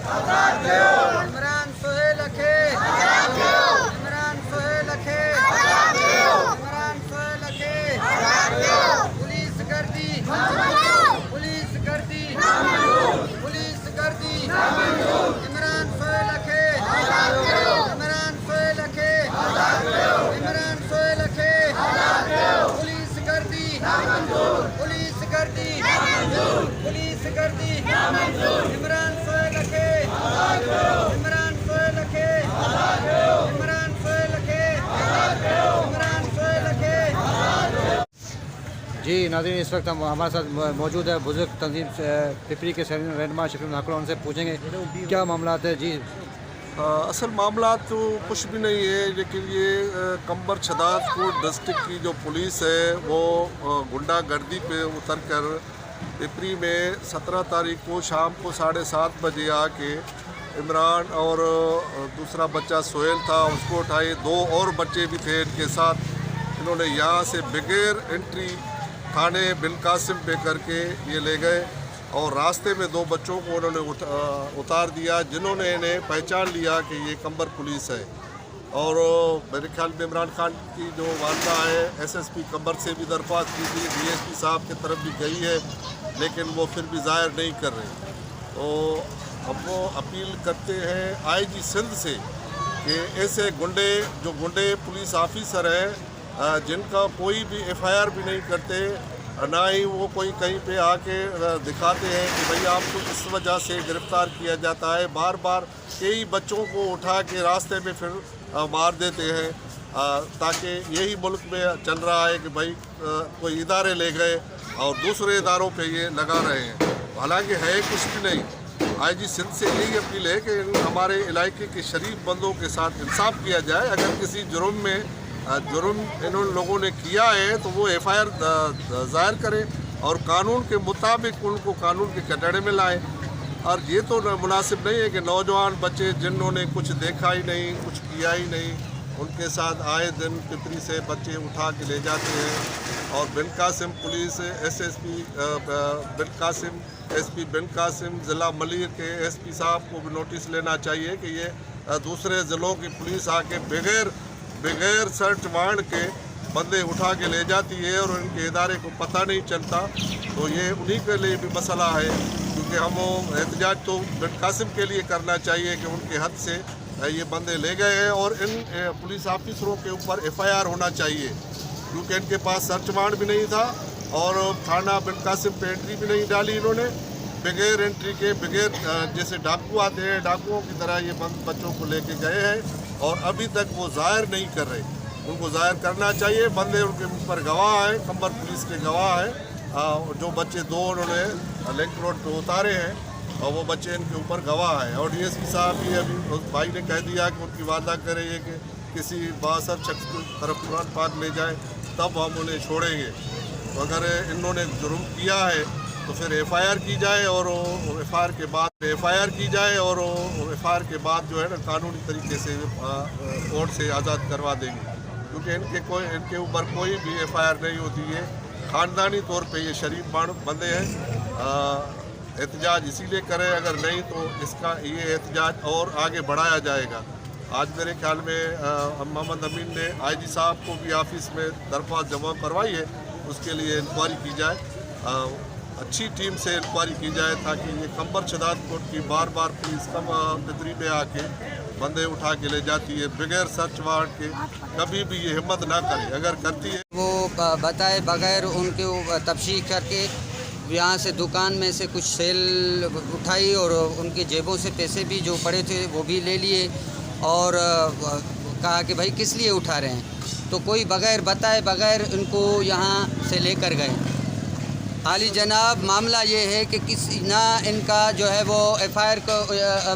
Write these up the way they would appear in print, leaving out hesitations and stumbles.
Imran Sohail अखे, Imran Sohail अखे, Imran Sohail अखे, police गर्दी, police गर्दी, police गर्दी, इमरान सोहेल अखे, इमरान सोहेल अखे, इमरान सोहेल अखे, पुलिस गर्दी, पुलिस गर्दी, पुलिस गर्दी, इमरान सोहेल अखे, इमरान सोहेल अखे, इमरान सोहेल अखे, इमरान सोहेल अखे। जी नाज़रीन, इस वक्त हम हमारे साथ मौजूद है बुजुर्ग तंजीम पिपरी के रहनुमा शफीक नाकड़ा। उनसे पूछेंगे क्या मामला है। जी असल मामला तो कुछ भी नहीं है, लेकिन ये कंबर शदादपुर डिस्ट्रिक्ट की जो पुलिस है वो गुंडागर्दी पे उतर कर पिपरी में 17 तारीख को शाम को 7:30 बजे आके इमरान और दूसरा बच्चा सोहेल था उसको उठाए, 2 और बच्चे भी थे इनके साथ। इन्होंने यहाँ से बगैर एंट्री थाने बिन कासिम पे करके ये ले गए और रास्ते में 2 बच्चों को उन्होंने उतार दिया, जिन्होंने इन्हें पहचान लिया कि ये कंबर पुलिस है। और मेरे ख्याल में इमरान खान की जो वालदा है एसएसपी कंबर से भी दरख्वास्त की थी, डीएसपी साहब की तरफ भी गई है, लेकिन वो फिर भी ज़ाहिर नहीं कर रहे। तो अब वो अपील करते हैं आईजी सिंध से कि ऐसे जो गुंडे पुलिस ऑफिसर हैं जिनका कोई भी एफआईआर भी नहीं करते, ना ही वो कोई कहीं पे आके दिखाते हैं कि भाई आपको इस वजह से गिरफ़्तार किया जाता है, बार बार कई बच्चों को उठा के रास्ते में फिर मार देते हैं, ताकि यही मुल्क में चल रहा है कि भाई कोई इदारे ले गए और दूसरे इदारों पे ये लगा रहे हैं। हालांकि है कुछ भी नहीं। आईजी सिंध से यही अपील है कि हमारे इलाके के शरीफ बंदों के साथ इंसाफ किया जाए। अगर किसी जुर्म इन लोगों ने किया है तो वो एफआईआर ज़ाहिर करें और कानून के मुताबिक उनको कानून के कटड़े में लाएं। और ये तो मुनासिब नहीं है कि नौजवान बच्चे जिन्होंने कुछ देखा ही नहीं, कुछ किया ही नहीं, उनके साथ आए दिन पिपरी से बच्चे उठा के ले जाते हैं। और बिन कासिम पुलिस एसएसपी बिन कासिम एसपी बिन कासिम ज़िला मलिर के एसपी साहब को भी नोटिस लेना चाहिए कि ये दूसरे ज़िलों की पुलिस आके बगैर सर्च वारंट के बंदे उठा के ले जाती है और उनके इदारे को पता नहीं चलता। तो ये उन्हीं के लिए भी मसला है, क्योंकि हम एहतजाज तो बिन कासिम के लिए करना चाहिए कि उनके हद से ये बंदे ले गए हैं और इन पुलिस ऑफिसरों के ऊपर एफआईआर होना चाहिए, क्योंकि इनके पास सर्च वारंट भी नहीं था और थाना बिन कासिम पे एंट्री भी नहीं डाली इन्होंने। बगैर एंट्री के बगैर जैसे डाकू आते हैं डाकुओं की तरह ये बच्चों को लेके गए हैं और अभी तक वो ज़ाहिर नहीं कर रहे। उनको ज़ाहिर करना चाहिए। बंदे उनके ऊपर गवाह हैं, कंबर पुलिस के गवाह हैं। जो बच्चे 2 उन्होंने लिंक रोड पे उतारे हैं और वो बच्चे इनके ऊपर गवाह हैं। और डीएसपी साहब भी अभी उस भाई ने कह दिया कि उनकी वादा कर रही है कि किसी बासर शख्स की तरफ कुरान पाक ले जाए तब हम उन्हें छोड़ेंगे। तो अगर इन्होंने जुर्म किया है तो फिर एफआईआर की जाए और एफआईआर के बाद जो है ना कानूनी तरीके से कोर्ट से आज़ाद करवा देंगे, क्योंकि इनके ऊपर कोई भी एफआईआर नहीं होती है। ख़ानदानी तौर पे ये शरीफ बंदे हैं। एहतजाज इसीलिए करें, अगर नहीं तो ये एहतजाज और आगे बढ़ाया जाएगा। आज मेरे ख्याल में मोहम्मद अमीन ने आईजी साहब को भी ऑफिस में दरख्वास्त जमा करवाई है, उसके लिए इंक्वायरी की जाए, अच्छी टीम से इंक्वायरी की जाए, ताकि ये कंबर शदादपुर की बार पुलिस पिपरी में आके बंदे उठा के ले जाती है बगैर सर्च वारंट के। कभी भी ये हिम्मत ना करे, अगर करती है वो बताए बगैर उनके तफ्तीश करके यहाँ से दुकान में से कुछ सेल उठाई और उनकी जेबों से पैसे भी जो पड़े थे वो भी ले लिए और कहा कि भाई किस लिए उठा रहे हैं। तो कोई बगैर बताए बगैर इनको यहाँ से लेकर गए। आली जनाब, मामला ये है कि ना इनका जो है वो एफआईआर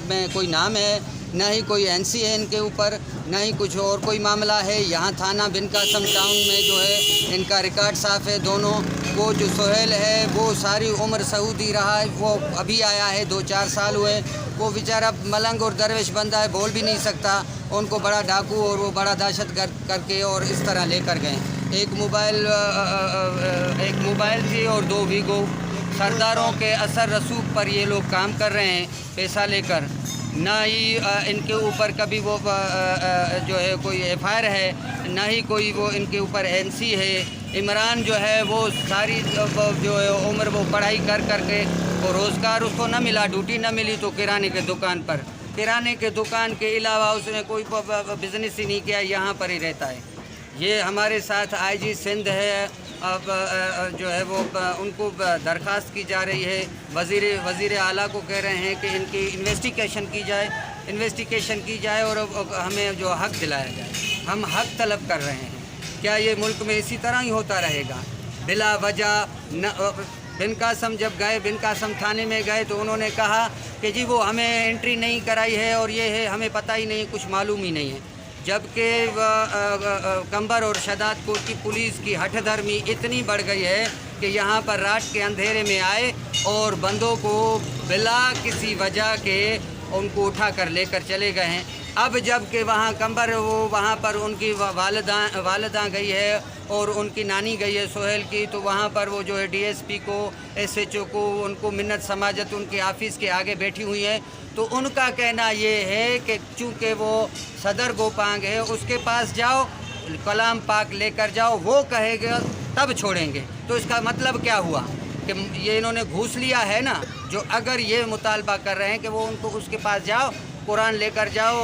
में कोई नाम है, ना ही कोई एनसी है इनके ऊपर, ना ही कुछ और कोई मामला है। यहाँ थाना बिन कासिम टाउन में जो है इनका रिकॉर्ड साफ़ है दोनों। वो जो सोहेल है वो सारी उम्र सऊदी रहा है, वो अभी आया है 2-4 साल हुए। वो बेचारा मलंग और दरवेश बंदा है, बोल भी नहीं सकता। उनको बड़ा डाकू और वो बड़ा दहशतगर्द करके और इस तरह लेकर गए। एक मोबाइल थी और 2 वीगो सरदारों के असर रसूख पर ये लोग काम कर रहे हैं पैसा लेकर। ना ही इनके ऊपर कभी वो जो है कोई एफआईआर है, ना ही कोई वो इनके ऊपर एनसी है। इमरान जो है वो सारी जो है उम्र वो पढ़ाई कर के वो रोज़गार उसको न मिला, ड्यूटी न मिली तो किराने के दुकान पर, किराने के दुकान के अलावा उसने कोई बिज़नेस ही नहीं किया, यहाँ पर ही रहता है। ये हमारे साथ आईजी सिंध है, अब जो है वो उनको दरख्वास्त की जा रही है, वज़ीर आला को कह रहे हैं कि इनकी इन्वेस्टिगेशन की जाए और हमें जो हक़ दिलाया जाए। हम हक़ तलब कर रहे हैं। क्या ये मुल्क में इसी तरह ही होता रहेगा? बिला वजह बिन कासम जब गए, बिन कासम थाने में गए तो उन्होंने कहा कि जी वो हमें एंट्री नहीं कराई है और ये है, हमें पता ही नहीं, कुछ मालूम ही नहीं है। जबकि कंबर और शदाद कोट की पुलिस की हठधर्मी इतनी बढ़ गई है कि यहाँ पर रात के अंधेरे में आए और बंदों को बिला किसी वजह के उनको उठा कर लेकर चले गए हैं। अब जबकि वहाँ कंबर वो वहाँ पर उनकी वालिदा गई है और उनकी नानी गई है सोहेल की, तो वहाँ पर वो जो है डीएसपी को, एसएचओ को, उनको मिन्नत समाजत उनके ऑफिस के आगे बैठी हुई है। तो उनका कहना ये है कि चूँकि वो सदर गोपांग है, उसके पास जाओ, कलाम पाक लेकर जाओ, वो कहेगा तब छोड़ेंगे। तो इसका मतलब क्या हुआ कि ये इन्होंने घूस लिया है ना। जो अगर ये मुतालबा कर रहे हैं कि वो उनको उसके पास जाओ, कुरान लेकर जाओ।